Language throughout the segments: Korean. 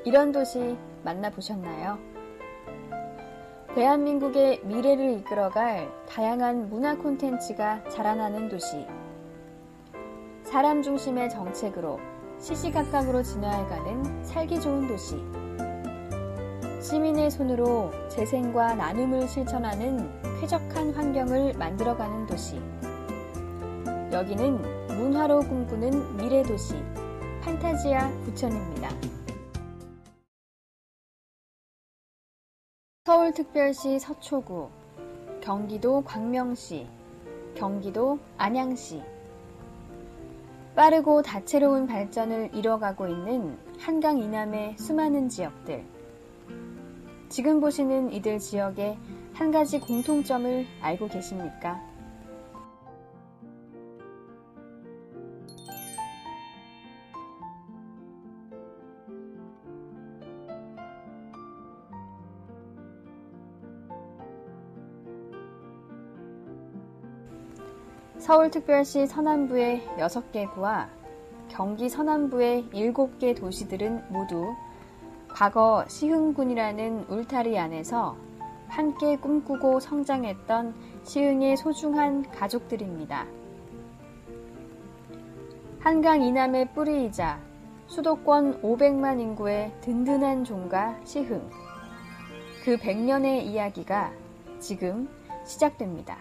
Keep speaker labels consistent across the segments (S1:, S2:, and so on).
S1: 이런 도시 만나보셨나요? 대한민국의 미래를 이끌어갈 다양한 문화 콘텐츠가 자라나는 도시. 사람 중심의 정책으로 시시각각으로 진화해가는 살기 좋은 도시. 시민의 손으로 재생과 나눔을 실천하는 쾌적한 환경을 만들어가는 도시. 여기는 문화로 꿈꾸는 미래도시 판타지아 부천입니다. 서울특별시 서초구, 경기도 광명시, 경기도 안양시. 빠르고 다채로운 발전을 이뤄가고 있는 한강 이남의 수많은 지역들. 지금 보시는 이들 지역의 한 가지 공통점을 알고 계십니까? 서울특별시 서남부의 6개 구와 경기 서남부의 7개 도시들은 모두 과거 시흥군이라는 울타리 안에서 함께 꿈꾸고 성장했던 시흥의 소중한 가족들입니다. 한강 이남의 뿌리이자 수도권 500만 인구의 든든한 종가 시흥. 그 100년의 이야기가 지금 시작됩니다.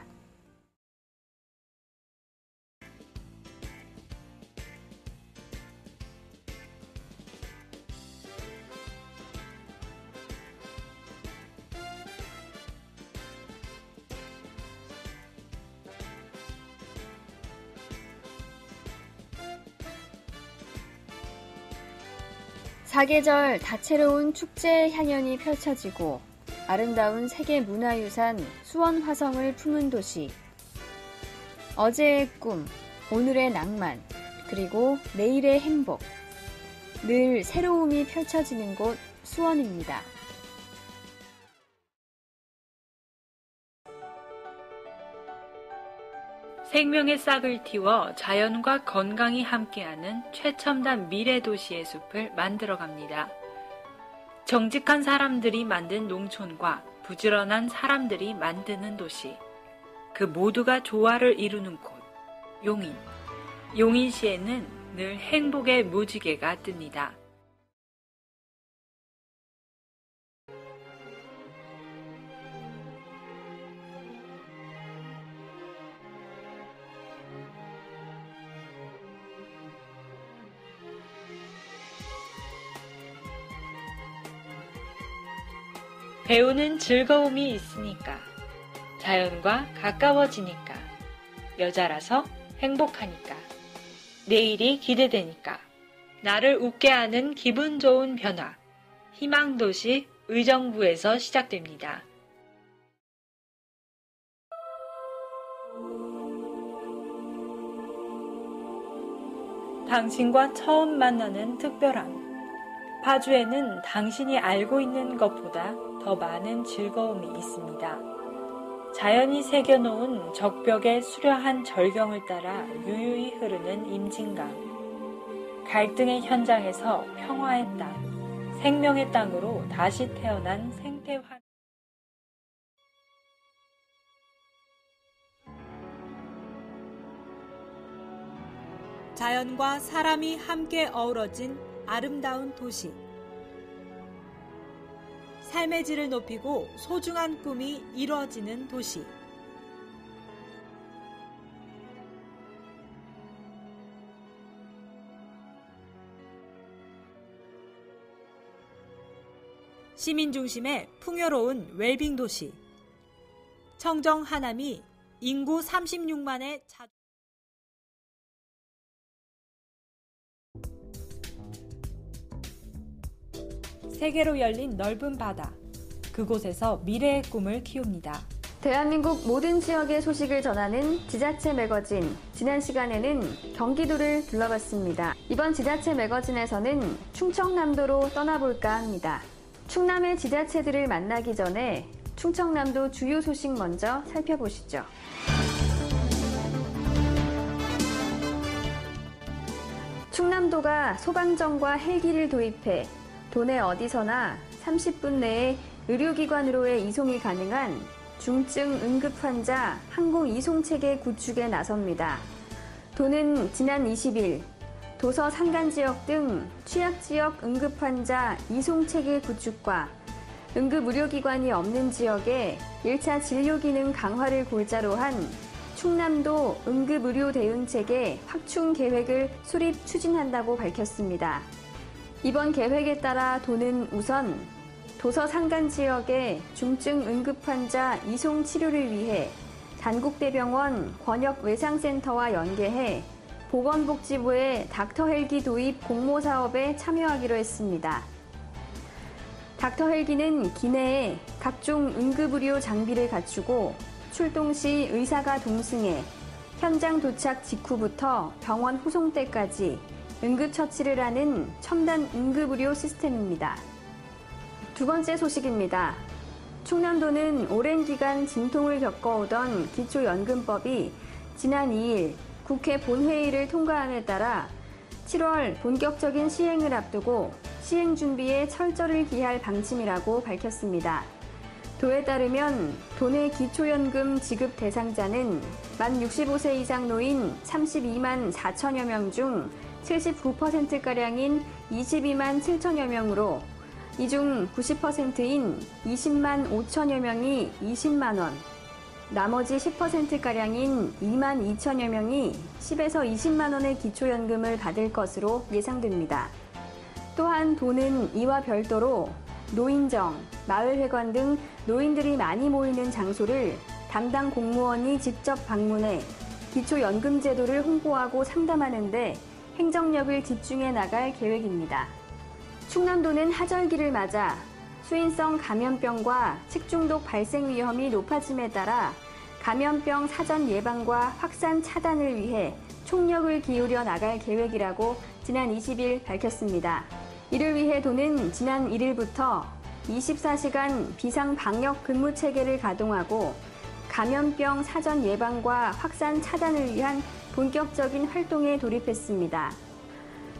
S1: 사계절 다채로운 축제의 향연이 펼쳐지고 아름다운 세계문화유산 수원화성을 품은 도시. 어제의 꿈, 오늘의 낭만, 그리고 내일의 행복. 늘 새로움이 펼쳐지는 곳 수원입니다.
S2: 생명의 싹을 틔워 자연과 건강이 함께하는 최첨단 미래도시의 숲을 만들어갑니다. 정직한 사람들이 만든 농촌과 부지런한 사람들이 만드는 도시. 그 모두가 조화를 이루는 곳, 용인. 용인시에는 늘 행복의 무지개가 뜹니다. 배우는 즐거움이 있으니까, 자연과 가까워지니까, 여자라서 행복하니까, 내일이 기대되니까, 나를 웃게 하는 기분 좋은 변화, 희망도시 의정부에서 시작됩니다. 당신과 처음 만나는 특별함. 파주에는 당신이 알고 있는 것보다 더 많은 즐거움이 있습니다. 자연이 새겨놓은 적벽의 수려한 절경을 따라 유유히 흐르는 임진강. 갈등의 현장에서 평화의 땅, 생명의 땅으로 다시 태어난 생태환. 자연과 사람이 함께 어우러진 아름다운 도시. 삶의 질을 높이고 소중한 꿈이 이루어지는 도시. 시민 중심의 풍요로운 웰빙 도시. 청정 하남이 인구 36만의 세계로 열린 넓은 바다. 그곳에서 미래의 꿈을 키웁니다.
S1: 대한민국 모든 지역의 소식을 전하는 지자체 매거진. 지난 시간에는 경기도를 둘러봤습니다. 이번 지자체 매거진에서는 충청남도로 떠나볼까 합니다. 충남의 지자체들을 만나기 전에 충청남도 주요 소식 먼저 살펴보시죠. 충남도가 소방정과 헬기를 도입해 도내 어디서나 30분 내에 의료기관으로의 이송이 가능한 중증 응급환자 항공 이송체계 구축에 나섭니다. 도는 지난 20일 도서 산간지역 등 취약지역 응급환자 이송체계 구축과 응급의료기관이 없는 지역에 1차 진료기능 강화를 골자로 한 충남도 응급의료대응체계 확충 계획을 수립 추진한다고 밝혔습니다. 이번 계획에 따라 도는 우선 도서 산간 지역의 중증 응급환자 이송 치료를 위해 단국대병원 권역외상센터와 연계해 보건복지부의 닥터헬기 도입 공모 사업에 참여하기로 했습니다. 닥터헬기는 기내에 각종 응급의료 장비를 갖추고 출동 시 의사가 동승해 현장 도착 직후부터 병원 후송 때까지 응급처치를 하는 첨단 응급의료 시스템입니다. 두 번째 소식입니다. 충남도는 오랜 기간 진통을 겪어오던 기초연금법이 지난 2일 국회 본회의를 통과함에 따라 7월 본격적인 시행을 앞두고 시행 준비에 철저를 기할 방침이라고 밝혔습니다. 도에 따르면 도내 기초연금 지급 대상자는 만 65세 이상 노인 32만 4천여 명 중 79%가량인 22만 7천여 명으로 이 중 90%인 20만 5천여 명이 20만 원, 나머지 10%가량인 2만 2천여 명이 10에서 20만 원의 기초연금을 받을 것으로 예상됩니다. 또한 도는 이와 별도로 노인정, 마을회관 등 노인들이 많이 모이는 장소를 담당 공무원이 직접 방문해 기초연금 제도를 홍보하고 상담하는 데 행정력을 집중해 나갈 계획입니다. 충남도는 하절기를 맞아 수인성 감염병과 식중독 발생 위험이 높아짐에 따라 감염병 사전 예방과 확산 차단을 위해 총력을 기울여 나갈 계획이라고 지난 20일 밝혔습니다. 이를 위해 도는 지난 1일부터 24시간 비상 방역 근무 체계를 가동하고 감염병 사전 예방과 확산 차단을 위한 본격적인 활동에 돌입했습니다.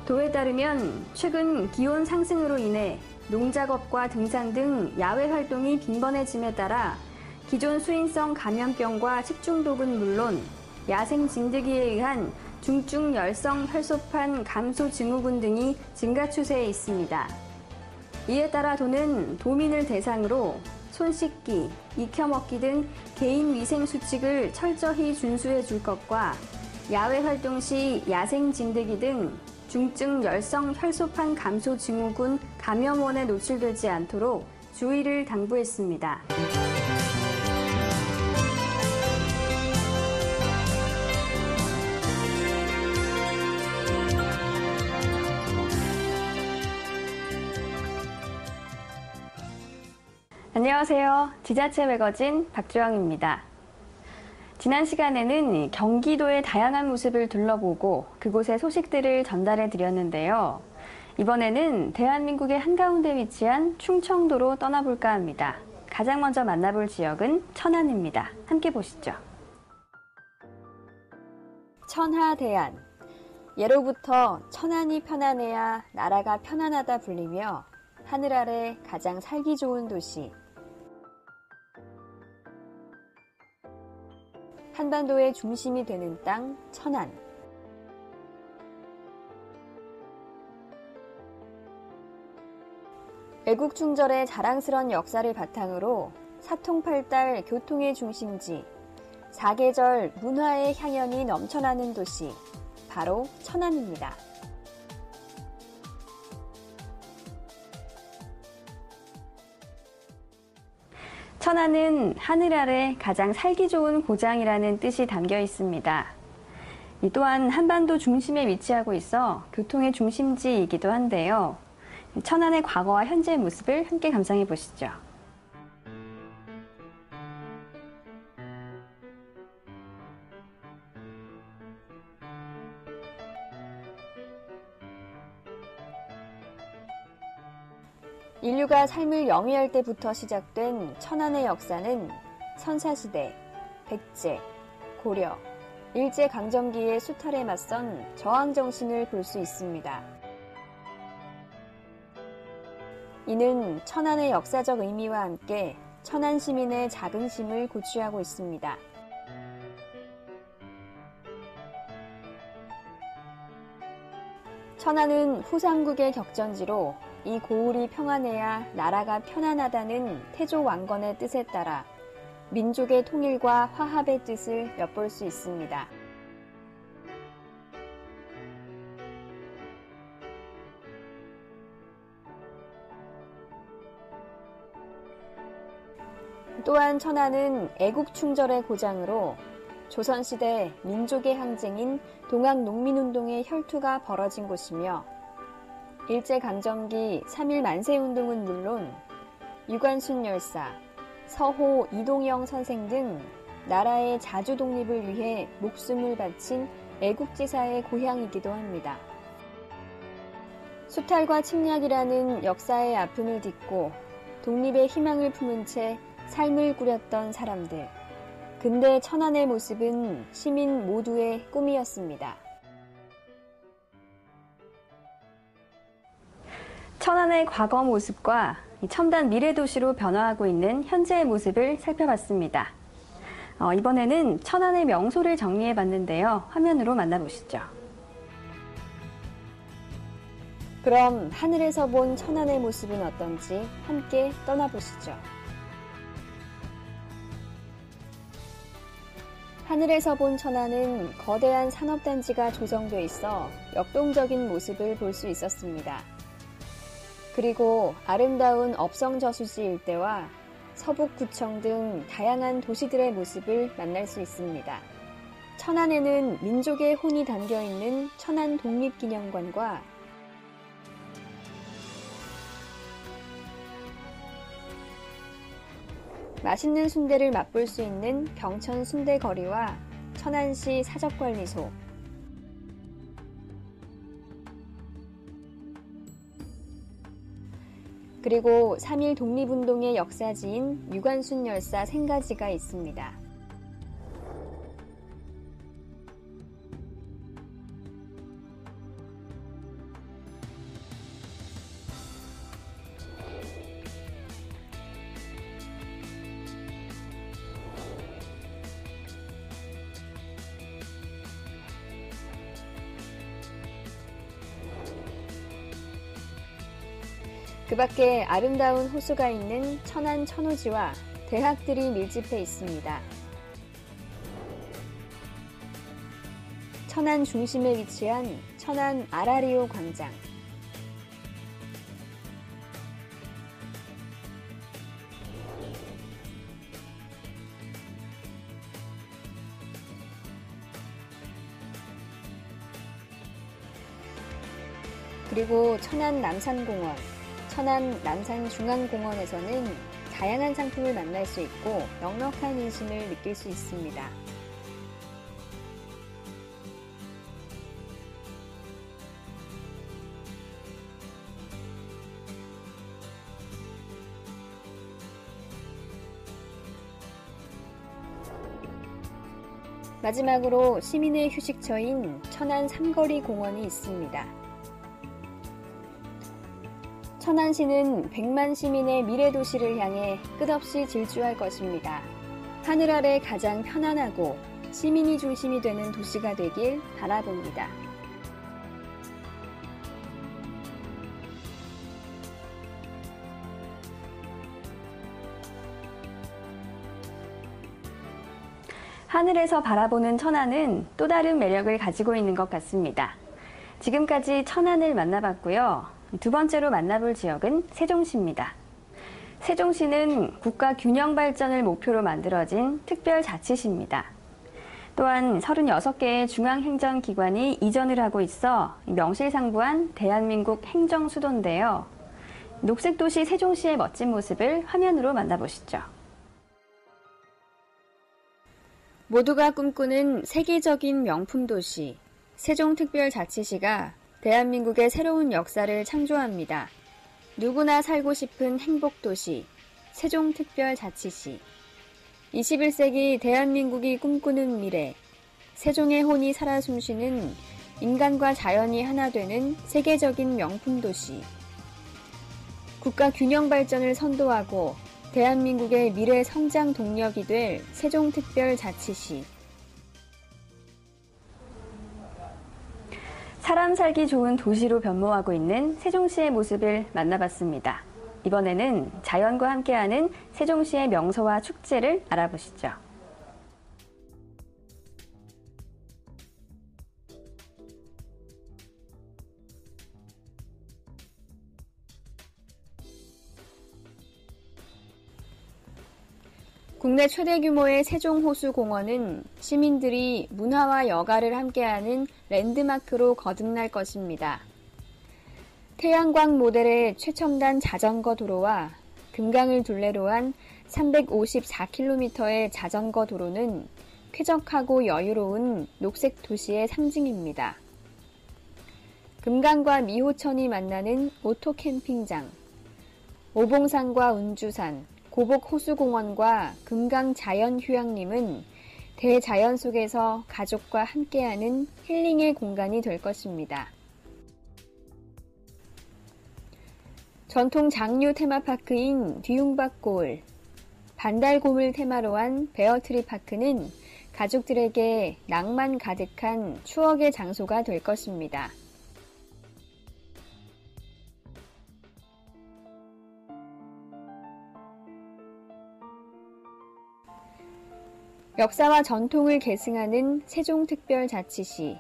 S1: 도에 따르면 최근 기온 상승으로 인해 농작업과 등산 등 야외 활동이 빈번해짐에 따라 기존 수인성 감염병과 식중독은 물론 야생 진드기에 의한 중증 열성 혈소판 감소 증후군 등이 증가 추세에 있습니다. 이에 따라 도는 도민을 대상으로 손 씻기, 익혀먹기 등 개인 위생 수칙을 철저히 준수해 줄 것과 야외 활동 시 야생 진드기 등 중증 열성 혈소판 감소 증후군 감염원에 노출되지 않도록 주의를 당부했습니다. 안녕하세요. 지자체 매거진 박주영입니다. 지난 시간에는 경기도의 다양한 모습을 둘러보고 그곳의 소식들을 전달해 드렸는데요. 이번에는 대한민국의 한가운데 위치한 충청도로 떠나볼까 합니다. 가장 먼저 만나볼 지역은 천안입니다. 함께 보시죠. 천하대안. 예로부터 천안이 편안해야 나라가 편안하다 불리며 하늘 아래 가장 살기 좋은 도시. 한반도의 중심이 되는 땅, 천안. 애국충절의 자랑스런 역사를 바탕으로 사통팔달 교통의 중심지, 사계절 문화의 향연이 넘쳐나는 도시, 바로 천안입니다. 천안은 하늘 아래 가장 살기 좋은 고장이라는 뜻이 담겨 있습니다. 이 또한 한반도 중심에 위치하고 있어 교통의 중심지이기도 한데요. 천안의 과거와 현재의 모습을 함께 감상해 보시죠. 인류가 삶을 영위할 때부터 시작된 천안의 역사는 선사시대, 백제, 고려, 일제강점기의 수탈에 맞선 저항정신을 볼 수 있습니다. 이는 천안의 역사적 의미와 함께 천안 시민의 자긍심을 고취하고 있습니다. 천안은 후삼국의 격전지로 이 고을이 평안해야 나라가 편안하다는 태조 왕건의 뜻에 따라 민족의 통일과 화합의 뜻을 엿볼 수 있습니다. 또한 천안은 애국충절의 고장으로 조선시대 민족의 항쟁인 동학농민운동의 혈투가 벌어진 곳이며 일제강점기 3.1 만세운동은 물론 유관순 열사, 서호 이동영 선생 등 나라의 자주 독립을 위해 목숨을 바친 애국지사의 고향이기도 합니다. 수탈과 침략이라는 역사의 아픔을 딛고 독립의 희망을 품은 채 삶을 꾸렸던 사람들. 근대 천안의 모습은 시민 모두의 꿈이었습니다. 천안의 과거 모습과 첨단 미래 도시로 변화하고 있는 현재의 모습을 살펴봤습니다. 이번에는 천안의 명소를 정리해 봤는데요. 화면으로 만나보시죠. 그럼 하늘에서 본 천안의 모습은 어떤지 함께 떠나보시죠. 하늘에서 본 천안은 거대한 산업단지가 조성돼 있어 역동적인 모습을 볼 수 있었습니다. 그리고 아름다운 업성저수지 일대와 서북구청 등 다양한 도시들의 모습을 만날 수 있습니다. 천안에는 민족의 혼이 담겨있는 천안 독립기념관과 맛있는 순대를 맛볼 수 있는 병천 순대거리와 천안시 사적관리소, 그리고 3.1 독립운동의 역사지인 유관순 열사 생가지가 있습니다. 그 밖에 아름다운 호수가 있는 천안 천호지와 대학들이 밀집해 있습니다. 천안 중심에 위치한 천안 아라리오 광장. 그리고 천안 남산공원, 천안 남산중앙공원에서는 다양한 상품을 만날 수 있고 넉넉한 인심을 느낄 수 있습니다. 마지막으로 시민의 휴식처인 천안 삼거리 공원이 있습니다. 천안시는 100만 시민의 미래도시를 향해 끝없이 질주할 것입니다. 하늘 아래 가장 편안하고 시민이 중심이 되는 도시가 되길 바라봅니다. 하늘에서 바라보는 천안은 또 다른 매력을 가지고 있는 것 같습니다. 지금까지 천안을 만나봤고요. 두 번째로 만나볼 지역은 세종시입니다. 세종시는 국가 균형 발전을 목표로 만들어진 특별자치시입니다. 또한 36개의 중앙행정기관이 이전을 하고 있어 명실상부한 대한민국 행정수도인데요. 녹색도시 세종시의 멋진 모습을 화면으로 만나보시죠. 모두가 꿈꾸는 세계적인 명품도시, 세종특별자치시가 대한민국의 새로운 역사를 창조합니다. 누구나 살고 싶은 행복도시, 세종특별자치시. 21세기 대한민국이 꿈꾸는 미래, 세종의 혼이 살아 숨쉬는 인간과 자연이 하나 되는 세계적인 명품도시. 국가 균형 발전을 선도하고 대한민국의 미래 성장 동력이 될 세종특별자치시. 사람 살기 좋은 도시로 변모하고 있는 세종시의 모습을 만나봤습니다. 이번에는 자연과 함께하는 세종시의 명소와 축제를 알아보시죠. 국내 최대 규모의 세종호수공원은 시민들이 문화와 여가를 함께하는 랜드마크로 거듭날 것입니다. 태양광 모델의 최첨단 자전거 도로와 금강을 둘레로 한 354km의 자전거 도로는 쾌적하고 여유로운 녹색 도시의 상징입니다. 금강과 미호천이 만나는 오토 캠핑장, 오봉산과 운주산, 고복호수공원과 금강자연휴양림은 대자연 속에서 가족과 함께하는 힐링의 공간이 될 것입니다. 전통 장류 테마파크인 뒤웅박고을, 반달곰을 테마로 한 베어트리 파크는 가족들에게 낭만 가득한 추억의 장소가 될 것입니다. 역사와 전통을 계승하는 세종특별자치시.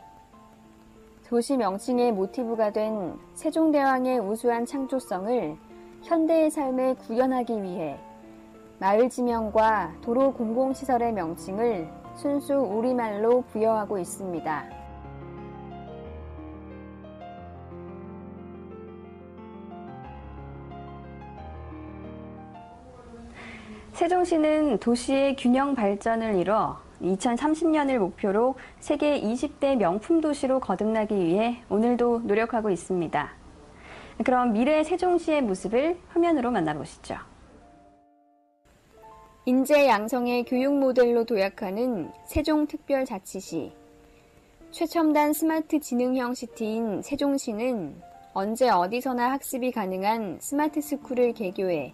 S1: 도시 명칭의 모티브가 된 세종대왕의 우수한 창조성을 현대의 삶에 구현하기 위해 마을 지명과 도로 공공시설의 명칭을 순수 우리말로 부여하고 있습니다. 세종시는 도시의 균형 발전을 이뤄 2030년을 목표로 세계 20대 명품 도시로 거듭나기 위해 오늘도 노력하고 있습니다. 그럼 미래 세종시의 모습을 화면으로 만나보시죠. 인재 양성의 교육 모델로 도약하는 세종특별자치시. 최첨단 스마트 지능형 시티인 세종시는 언제 어디서나 학습이 가능한 스마트 스쿨을 개교해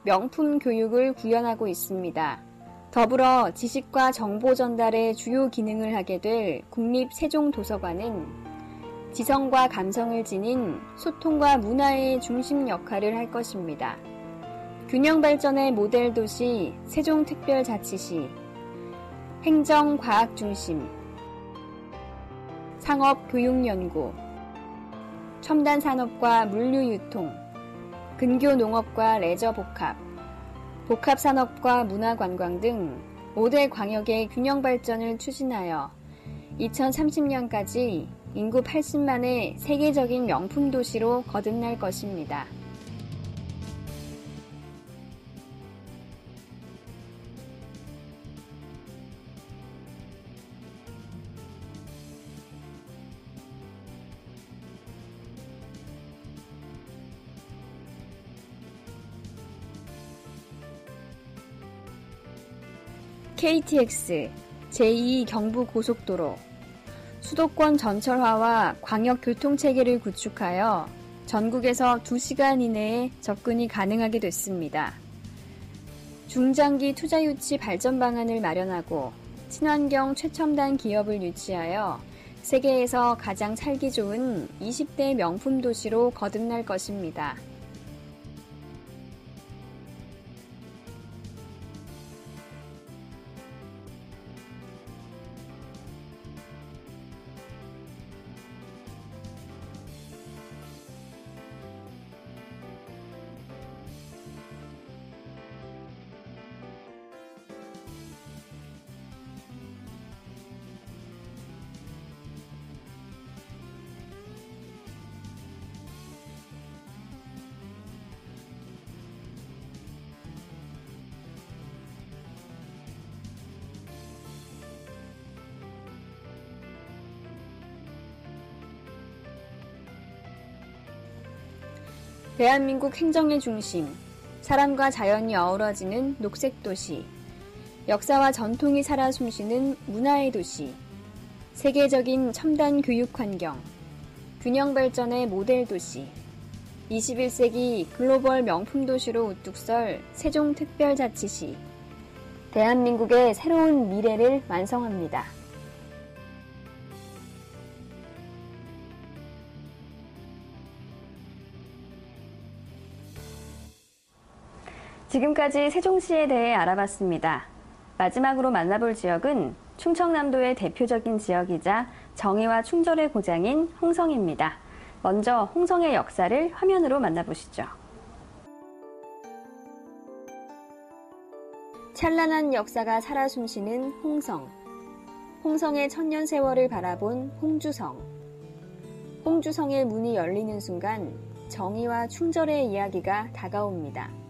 S1: 명품 교육을 구현하고 있습니다. 더불어 지식과 정보 전달의 주요 기능을 하게 될 국립세종도서관은 지성과 감성을 지닌 소통과 문화의 중심 역할을 할 것입니다. 균형 발전의 모델 도시 세종특별자치시, 행정과학중심, 상업교육연구, 첨단산업과 물류유통, 근교농업과 레저복합, 복합산업과 문화관광 등 5대 광역의 균형 발전을 추진하여 2030년까지 인구 80만의 세계적인 명품 도시로 거듭날 것입니다. KTX, 제2 경부고속도로, 수도권 전철화와 광역교통체계를 구축하여 전국에서 2시간 이내에 접근이 가능하게 됐습니다. 중장기 투자유치 발전 방안을 마련하고 친환경 최첨단 기업을 유치하여 세계에서 가장 살기 좋은 20대 명품 도시로 거듭날 것입니다. 대한민국 행정의 중심, 사람과 자연이 어우러지는 녹색도시, 역사와 전통이 살아 숨쉬는 문화의 도시, 세계적인 첨단 교육 환경, 균형 발전의 모델 도시, 21세기 글로벌 명품 도시로 우뚝 설 세종특별자치시. 대한민국의 새로운 미래를 완성합니다. 지금까지 세종시에 대해 알아봤습니다. 마지막으로 만나볼 지역은 충청남도의 대표적인 지역이자 정의와 충절의 고장인 홍성입니다. 먼저 홍성의 역사를 화면으로 만나보시죠. 찬란한 역사가 살아 숨쉬는 홍성. 홍성의 천년 세월을 바라본 홍주성. 홍주성의 문이 열리는 순간 정의와 충절의 이야기가 다가옵니다.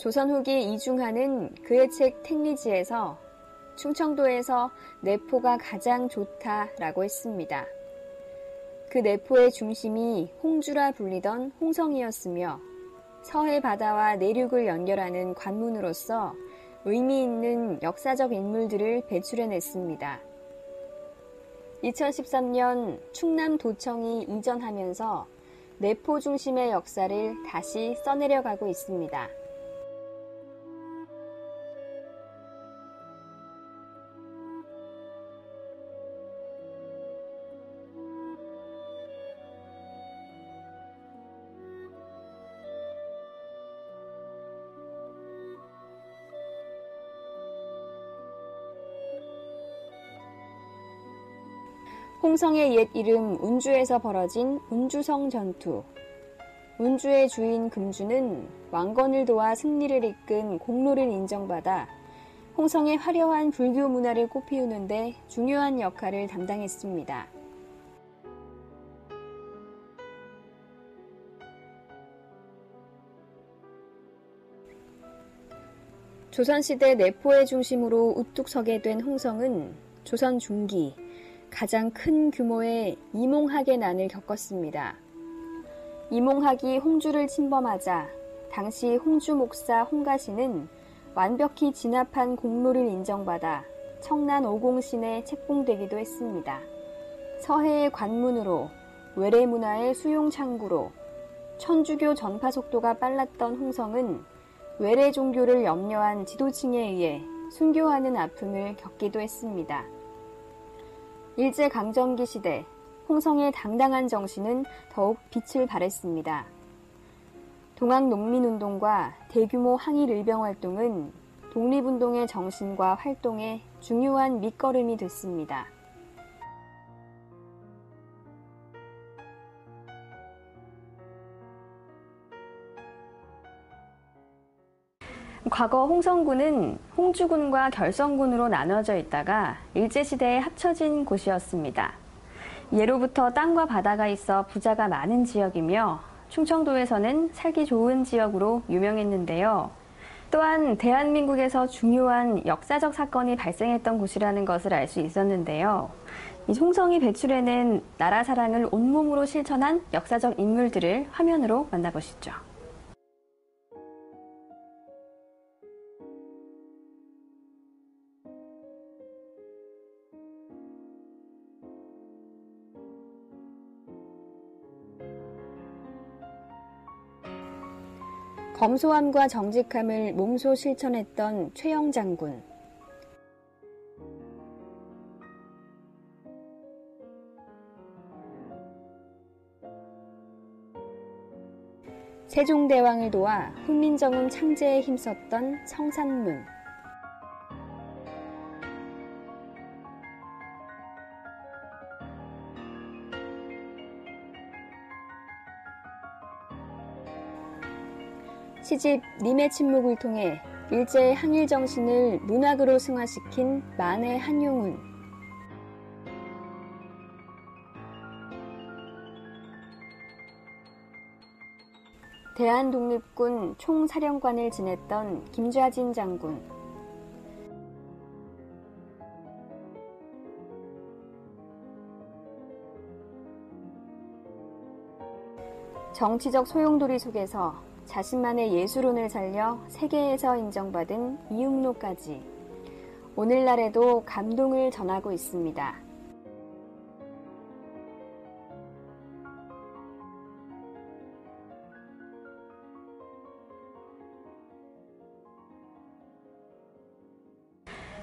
S1: 조선 후기 이중하는 그의 책 택리지에서 충청도에서 내포가 가장 좋다라고 했습니다. 그 내포의 중심이 홍주라 불리던 홍성이었으며 서해 바다와 내륙을 연결하는 관문으로서 의미 있는 역사적 인물들을 배출해냈습니다. 2013년 충남도청이 이전하면서 내포 중심의 역사를 다시 써내려가고 있습니다. 홍성의 옛 이름 운주에서 벌어진 운주성 전투. 운주의 주인 금주는 왕건을 도와 승리를 이끈 공로를 인정받아 홍성의 화려한 불교 문화를 꽃피우는 데 중요한 역할을 담당했습니다. 조선시대 내포의 중심으로 우뚝 서게 된 홍성은 조선 중기 가장 큰 규모의 이몽학의 난을 겪었습니다. 이몽학이 홍주를 침범하자 당시 홍주 목사 홍가시는 완벽히 진압한 공로를 인정받아 청란 오공신에 책봉되기도 했습니다. 서해의 관문으로, 외래문화의 수용 창구로, 천주교 전파 속도가 빨랐던 홍성은 외래 종교를 염려한 지도층에 의해 순교하는 아픔을 겪기도 했습니다. 일제강점기 시대 홍성의 당당한 정신은 더욱 빛을 발했습니다. 동학농민운동과 대규모 항일의병활동은 독립운동의 정신과 활동에 중요한 밑거름이 됐습니다. 과거 홍성군은 홍주군과 결성군으로 나눠져 있다가 일제시대에 합쳐진 곳이었습니다. 예로부터 땅과 바다가 있어 부자가 많은 지역이며 충청도에서는 살기 좋은 지역으로 유명했는데요. 또한 대한민국에서 중요한 역사적 사건이 발생했던 곳이라는 것을 알 수 있었는데요. 이 홍성이 배출해낸 나라 사랑을 온몸으로 실천한 역사적 인물들을 화면으로 만나보시죠. 검소함과 정직함을 몸소 실천했던 최영 장군. 세종대왕을 도와 훈민정음 창제에 힘썼던 성산문. 시집 님의 침묵을 통해 일제의 항일 정신을 문학으로 승화시킨 만해 한용운. 대한독립군 총사령관을 지냈던 김좌진 장군. 정치적 소용돌이 속에서 자신만의 예술론을 살려 세계에서 인정받은 이응로까지 오늘날에도 감동을 전하고 있습니다.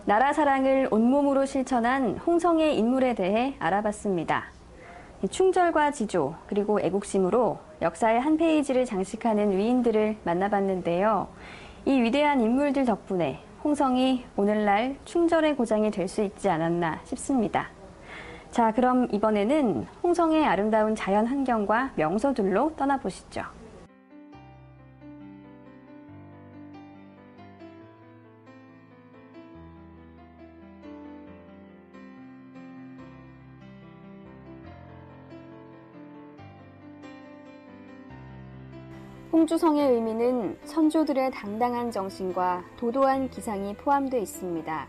S1: 나라 사랑을 온몸으로 실천한 홍성의 인물에 대해 알아봤습니다. 충절과 지조, 그리고 애국심으로 역사의 한 페이지를 장식하는 위인들을 만나봤는데요. 이 위대한 인물들 덕분에 홍성이 오늘날 충절의 고장이 될 수 있지 않았나 싶습니다. 자, 그럼 이번에는 홍성의 아름다운 자연 환경과 명소들로 떠나보시죠. 홍주성의 의미는 선조들의 당당한 정신과 도도한 기상이 포함되어 있습니다.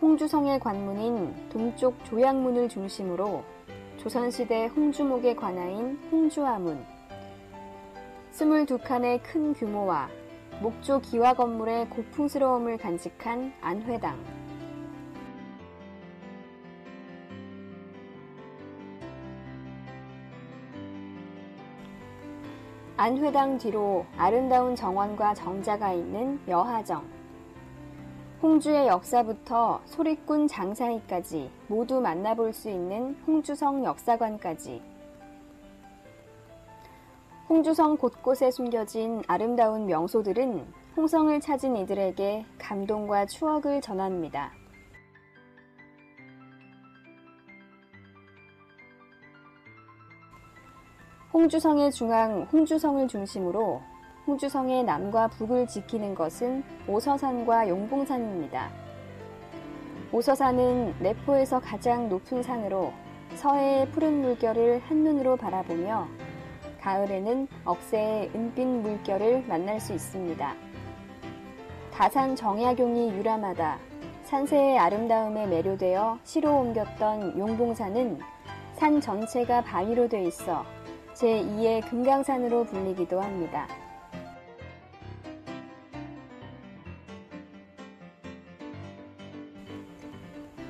S1: 홍주성의 관문인 동쪽 조약문을 중심으로 조선시대 홍주목의 관아인 홍주화문, 22칸의 큰 규모와 목조 기와 건물의 고풍스러움을 간직한 안회당, 안회당 뒤로 아름다운 정원과 정자가 있는 여하정, 홍주의 역사부터 소리꾼 장사위까지 모두 만나볼 수 있는 홍주성 역사관까지, 홍주성 곳곳에 숨겨진 아름다운 명소들은 홍성을 찾은 이들에게 감동과 추억을 전합니다. 홍주성의 중앙 홍주성을 중심으로 홍주성의 남과 북을 지키는 것은 오서산과 용봉산입니다. 오서산은 내포에서 가장 높은 산으로 서해의 푸른 물결을 한눈으로 바라보며 가을에는 억새의 은빛 물결을 만날 수 있습니다. 다산 정약용이 유람하다 산세의 아름다움에 매료되어 시로 옮겼던 용봉산은 산 전체가 바위로 돼 있어 제2의 금강산으로 불리기도 합니다.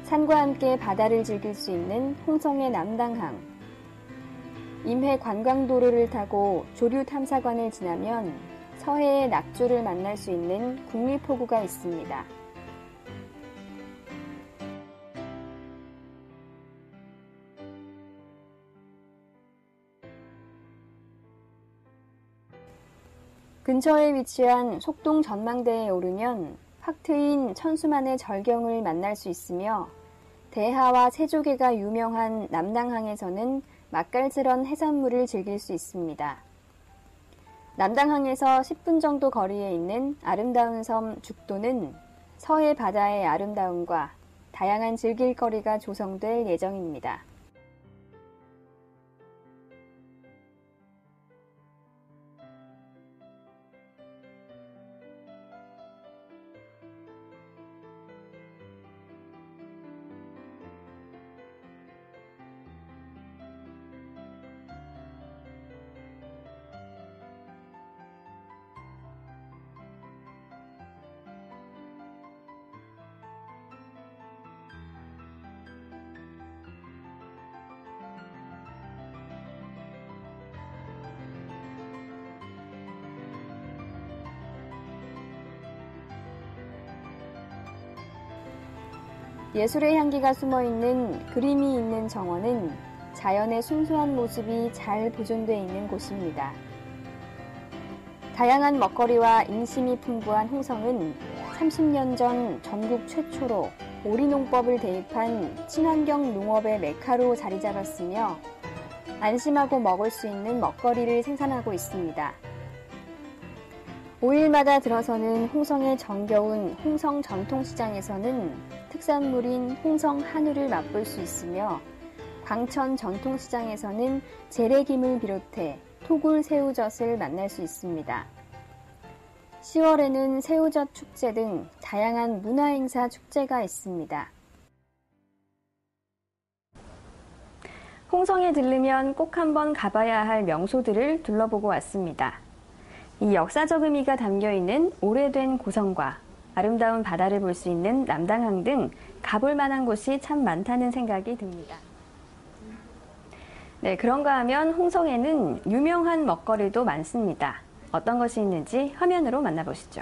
S1: 산과 함께 바다를 즐길 수 있는 홍성의 남당항, 임회 관광도로를 타고 조류탐사관을 지나면 서해의 낙조를 만날 수 있는 국립포구가 있습니다. 근처에 위치한 속동 전망대에 오르면 확 트인 천수만의 절경을 만날 수 있으며 대하와 새조개가 유명한 남당항에서는 맛깔스런 해산물을 즐길 수 있습니다. 남당항에서 10분 정도 거리에 있는 아름다운 섬 죽도는 서해 바다의 아름다움과 다양한 즐길거리가 조성될 예정입니다. 예술의 향기가 숨어있는 그림이 있는 정원은 자연의 순수한 모습이 잘 보존되어 있는 곳입니다. 다양한 먹거리와 인심이 풍부한 홍성은 30년 전 전국 최초로 오리농법을 대입한 친환경 농업의 메카로 자리 잡았으며 안심하고 먹을 수 있는 먹거리를 생산하고 있습니다. 5일마다 들어서는 홍성의 정겨운 홍성 전통시장에서는 특산물인 홍성 한우를 맛볼 수 있으며 광천 전통시장에서는 재래김을 비롯해 토굴 새우젓을 만날 수 있습니다. 10월에는 새우젓 축제 등 다양한 문화행사 축제가 있습니다. 홍성에 들르면 꼭 한번 가봐야 할 명소들을 둘러보고 왔습니다. 이 역사적 의미가 담겨있는 오래된 고성과 아름다운 바다를 볼 수 있는 남당항 등 가볼 만한 곳이 참 많다는 생각이 듭니다. 네, 그런가 하면 홍성에는 유명한 먹거리도 많습니다. 어떤 것이 있는지 화면으로 만나보시죠.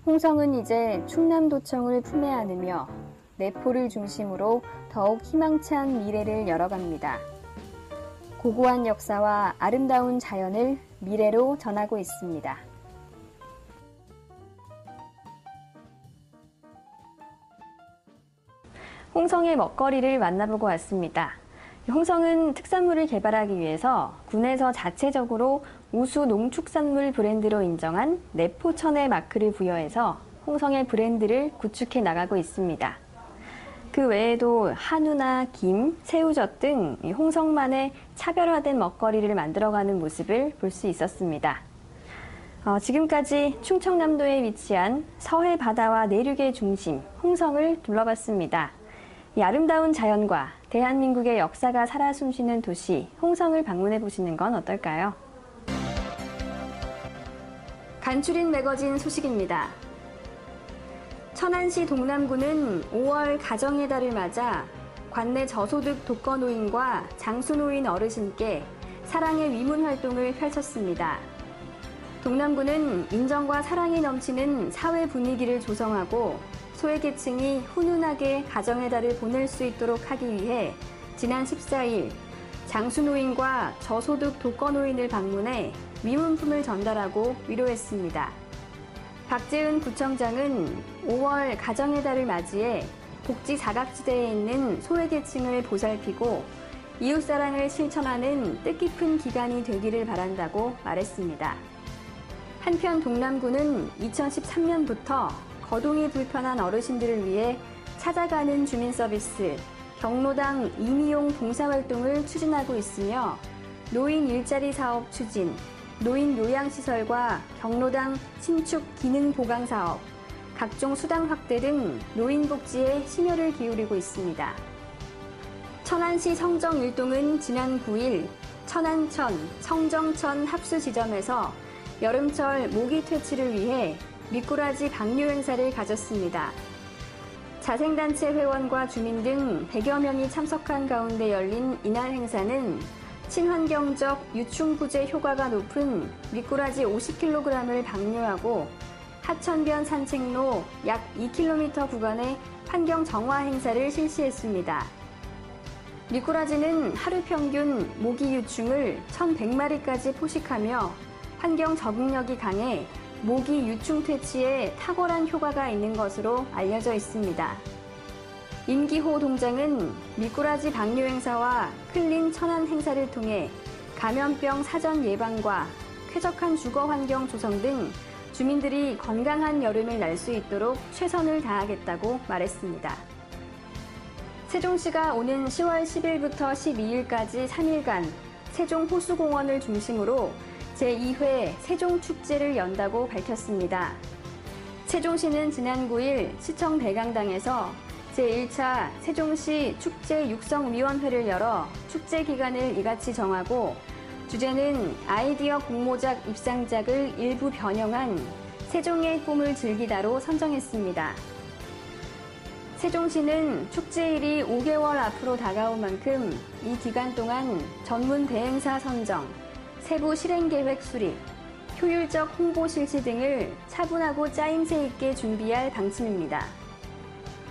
S1: 홍성은 이제 충남도청을 품에 안으며 내포를 중심으로 더욱 희망찬 미래를 열어갑니다. 고고한 역사와 아름다운 자연을 미래로 전하고 있습니다. 홍성의 먹거리를 만나보고 왔습니다. 홍성은 특산물을 개발하기 위해서 군에서 자체적으로 우수 농축산물 브랜드로 인정한 내포천의 마크를 부여해서 홍성의 브랜드를 구축해 나가고 있습니다. 그 외에도 한우나 김, 새우젓 등 홍성만의 차별화된 먹거리를 만들어가는 모습을 볼 수 있었습니다. 지금까지 충청남도에 위치한 서해 바다와 내륙의 중심 홍성을 둘러봤습니다. 이 아름다운 자연과 대한민국의 역사가 살아 숨쉬는 도시 홍성을 방문해 보시는 건 어떨까요? 간추린 매거진 소식입니다. 천안시 동남구는 5월 가정의 달을 맞아 관내 저소득 독거노인과 장수노인 어르신께 사랑의 위문 활동을 펼쳤습니다. 동남구는 인정과 사랑이 넘치는 사회 분위기를 조성하고 소외계층이 훈훈하게 가정의 달을 보낼 수 있도록 하기 위해 지난 14일 장수노인과 저소득 독거노인을 방문해 위문품을 전달하고 위로했습니다. 박재은 구청장은 5월 가정의 달을 맞이해 복지 사각지대에 있는 소외계층을 보살피고 이웃사랑을 실천하는 뜻깊은 기간이 되기를 바란다고 말했습니다. 한편 동남구는 2013년부터 거동이 불편한 어르신들을 위해 찾아가는 주민 서비스, 경로당 임의용 봉사활동을 추진하고 있으며 노인 일자리 사업 추진, 노인 요양시설과 경로당 신축 기능 보강 사업, 각종 수당 확대 등 노인 복지에 심혈을 기울이고 있습니다. 천안시 성정일동은 지난 9일 천안천, 성정천 합수 지점에서 여름철 모기 퇴치를 위해 미꾸라지 방류 행사를 가졌습니다. 자생단체 회원과 주민 등 100여 명이 참석한 가운데 열린 이날 행사는 친환경적 유충부재 효과가 높은 미꾸라지 50kg을 방류하고 하천변 산책로 약 2km 구간의 환경 정화 행사를 실시했습니다. 미꾸라지는 하루 평균 모기 유충을 1,100마리까지 포식하며 환경 적응력이 강해 모기 유충 퇴치에 탁월한 효과가 있는 것으로 알려져 있습니다. 임기호 동장은 미꾸라지 방류 행사와 클린 천안 행사를 통해 감염병 사전 예방과 쾌적한 주거 환경 조성 등 주민들이 건강한 여름을 날 수 있도록 최선을 다하겠다고 말했습니다. 세종시가 오는 10월 10일부터 12일까지 3일간 세종호수공원을 중심으로 제2회 세종축제를 연다고 밝혔습니다. 세종시는 지난 9일 시청 대강당에서 제1차 세종시 축제 육성위원회를 열어 축제 기간을 이같이 정하고 주제는 아이디어 공모작 입상작을 일부 변형한 세종의 꿈을 즐기다로 선정했습니다. 세종시는 축제일이 5개월 앞으로 다가온 만큼 이 기간 동안 전문 대행사 선정, 세부 실행계획 수립, 효율적 홍보 실시 등을 차분하고 짜임새 있게 준비할 방침입니다.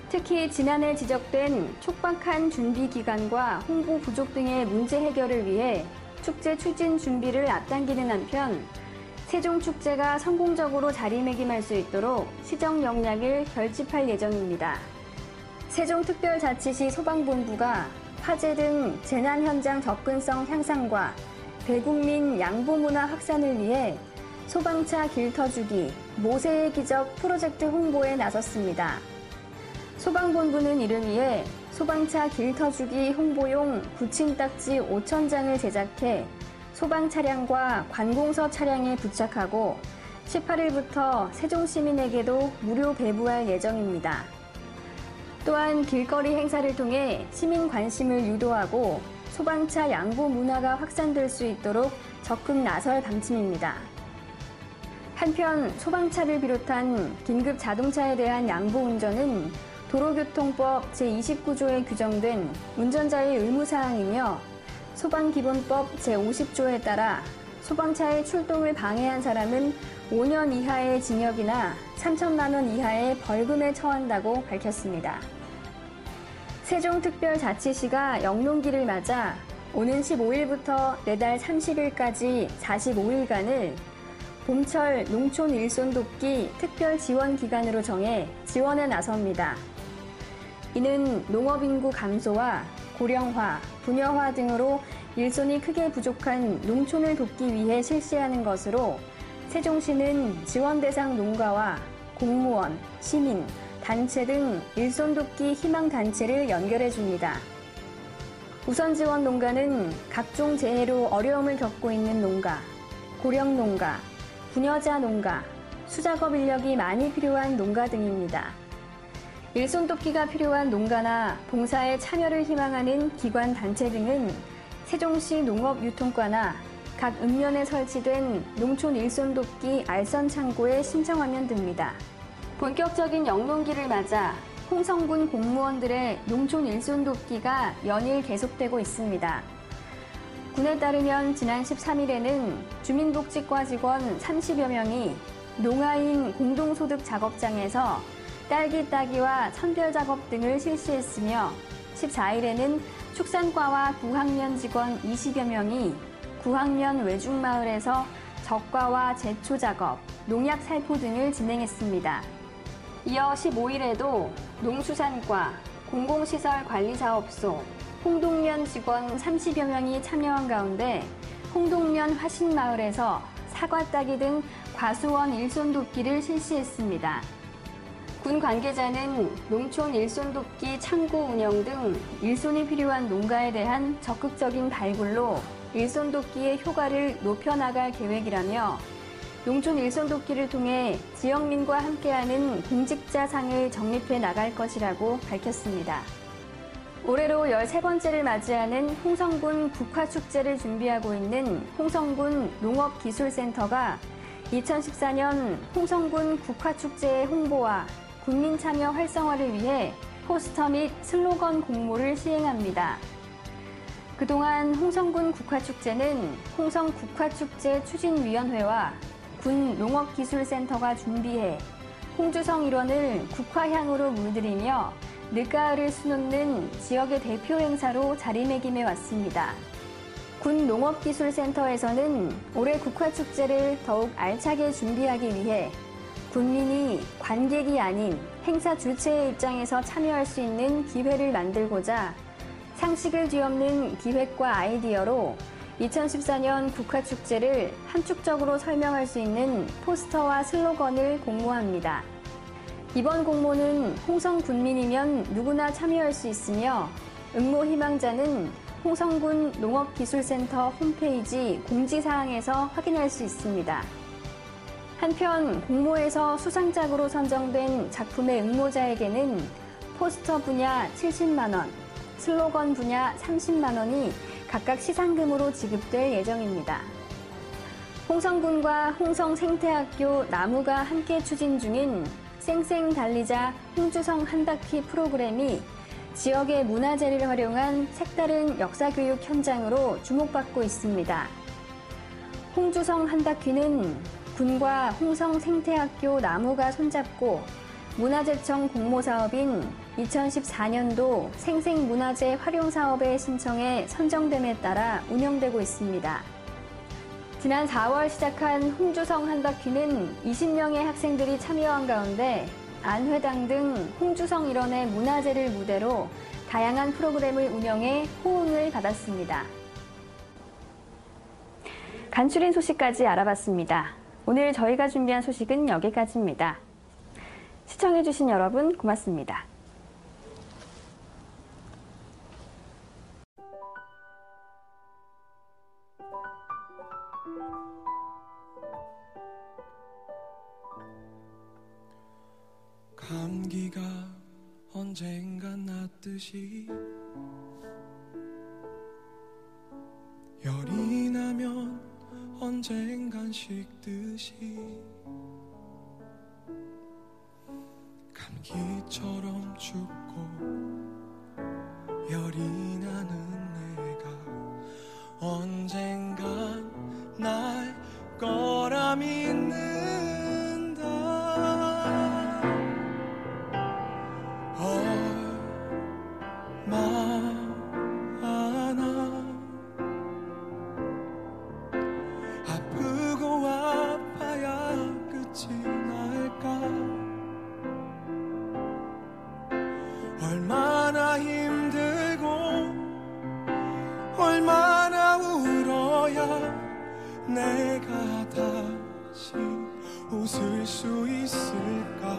S1: 특히 지난해 지적된 촉박한 준비 기간과 홍보 부족 등의 문제 해결을 위해 축제 추진 준비를 앞당기는 한편 세종축제가 성공적으로 자리매김할 수 있도록 시정 역량을 결집할 예정입니다. 세종특별자치시 소방본부가 화재 등 재난 현장 접근성 향상과 대국민 양보문화 확산을 위해 소방차 길터주기, 모세의 기적 프로젝트 홍보에 나섰습니다. 소방본부는 이를 위해 소방차 길터주기 홍보용 붙임딱지 5,000장을 제작해 소방 차량과 관공서 차량에 부착하고 18일부터 세종시민에게도 무료 배부할 예정입니다. 또한 길거리 행사를 통해 시민 관심을 유도하고 소방차 양보 문화가 확산될 수 있도록 적극 나설 방침입니다. 한편 소방차를 비롯한 긴급 자동차에 대한 양보 운전은 도로교통법 제29조에 규정된 운전자의 의무사항이며 소방기본법 제50조에 따라 소방차의 출동을 방해한 사람은 5년 이하의 징역이나 3천만 원 이하의 벌금에 처한다고 밝혔습니다. 세종특별자치시가 영농기를 맞아 오는 15일부터 내달 30일까지 45일간을 봄철 농촌 일손 돕기 특별 지원 기간으로 정해 지원에 나섭니다. 이는 농업인구 감소와 고령화, 분여화 등으로 일손이 크게 부족한 농촌을 돕기 위해 실시하는 것으로 세종시는 지원 대상 농가와 공무원, 시민, 단체 등 일손 돕기 희망 단체를 연결해 줍니다. 우선 지원 농가는 각종 재해로 어려움을 겪고 있는 농가, 고령 농가, 분여자 농가, 수작업 인력이 많이 필요한 농가 등입니다. 일손 돕기가 필요한 농가나 봉사에 참여를 희망하는 기관 단체 등은 세종시 농업유통과나 각 읍면에 설치된 농촌 일손 돕기 알선 창구에 신청하면 됩니다. 본격적인 영농기를 맞아 홍성군 공무원들의 농촌 일손 돕기가 연일 계속되고 있습니다. 군에 따르면 지난 13일에는 주민복지과 직원 30여 명이 농아인 공동소득 작업장에서 딸기 따기와 선별 작업 등을 실시했으며 14일에는 축산과와 9학년 직원 20여 명이 9학년 외중마을에서 적과와 제초 작업, 농약 살포 등을 진행했습니다. 이어 15일에도 농수산과 공공시설관리사업소, 홍동면 직원 30여 명이 참여한 가운데 홍동면 화신마을에서 사과 따기 등 과수원 일손 돕기를 실시했습니다. 군 관계자는 농촌 일손 돕기 창구 운영 등 일손이 필요한 농가에 대한 적극적인 발굴로 일손 돕기의 효과를 높여나갈 계획이라며 농촌 일손 돕기를 통해 지역민과 함께하는 공직자상을 정립해 나갈 것이라고 밝혔습니다. 올해로 13번째를 맞이하는 홍성군 국화축제를 준비하고 있는 홍성군 농업기술센터가 2014년 홍성군 국화축제의 홍보와 국민 참여 활성화를 위해 포스터 및 슬로건 공모를 시행합니다. 그동안 홍성군 국화축제는 홍성국화축제 추진위원회와 군 농업기술센터가 준비해 홍주성 일원을 국화향으로 물들이며 늦가을을 수놓는 지역의 대표 행사로 자리매김해 왔습니다. 군 농업기술센터에서는 올해 국화축제를 더욱 알차게 준비하기 위해 군민이 관객이 아닌 행사 주체의 입장에서 참여할 수 있는 기회를 만들고자 상식을 뒤엎는 기획과 아이디어로 2014년 국화축제를 함축적으로 설명할 수 있는 포스터와 슬로건을 공모합니다. 이번 공모는 홍성군민이면 누구나 참여할 수 있으며 응모 희망자는 홍성군 농업기술센터 홈페이지 공지사항에서 확인할 수 있습니다. 한편 공모에서 수상작으로 선정된 작품의 응모자에게는 포스터 분야 70만 원, 슬로건 분야 30만 원이 각각 시상금으로 지급될 예정입니다. 홍성군과 홍성생태학교 나무가 함께 추진 중인 쌩쌩 달리자 홍주성 한바퀴 프로그램이 지역의 문화재를 활용한 색다른 역사교육 현장으로 주목받고 있습니다. 홍주성 한바퀴는 군과 홍성생태학교 나무가 손잡고 문화재청 공모사업인 2014년도 생생문화재 활용사업에 신청해 선정됨에 따라 운영되고 있습니다. 지난 4월 시작한 홍주성 한바퀴는 20명의 학생들이 참여한 가운데 안회당 등 홍주성 일원의 문화재를 무대로 다양한 프로그램을 운영해 호응을 받았습니다. 간추린 소식까지 알아봤습니다. 오늘 저희가 준비한 소식은 여기까지입니다. 시청해주신 여러분 고맙습니다.
S3: 감기가 언젠간 낫듯이 열이 나면 언젠간 식듯이 감기처럼 춥고 열이 나는 내가 언젠간 날 거라 믿는다. 얼마나 아프고 아파야 끝이 날까. 얼마나 힘들고 얼마나 울어야 내가 다시 웃을 수 있을까.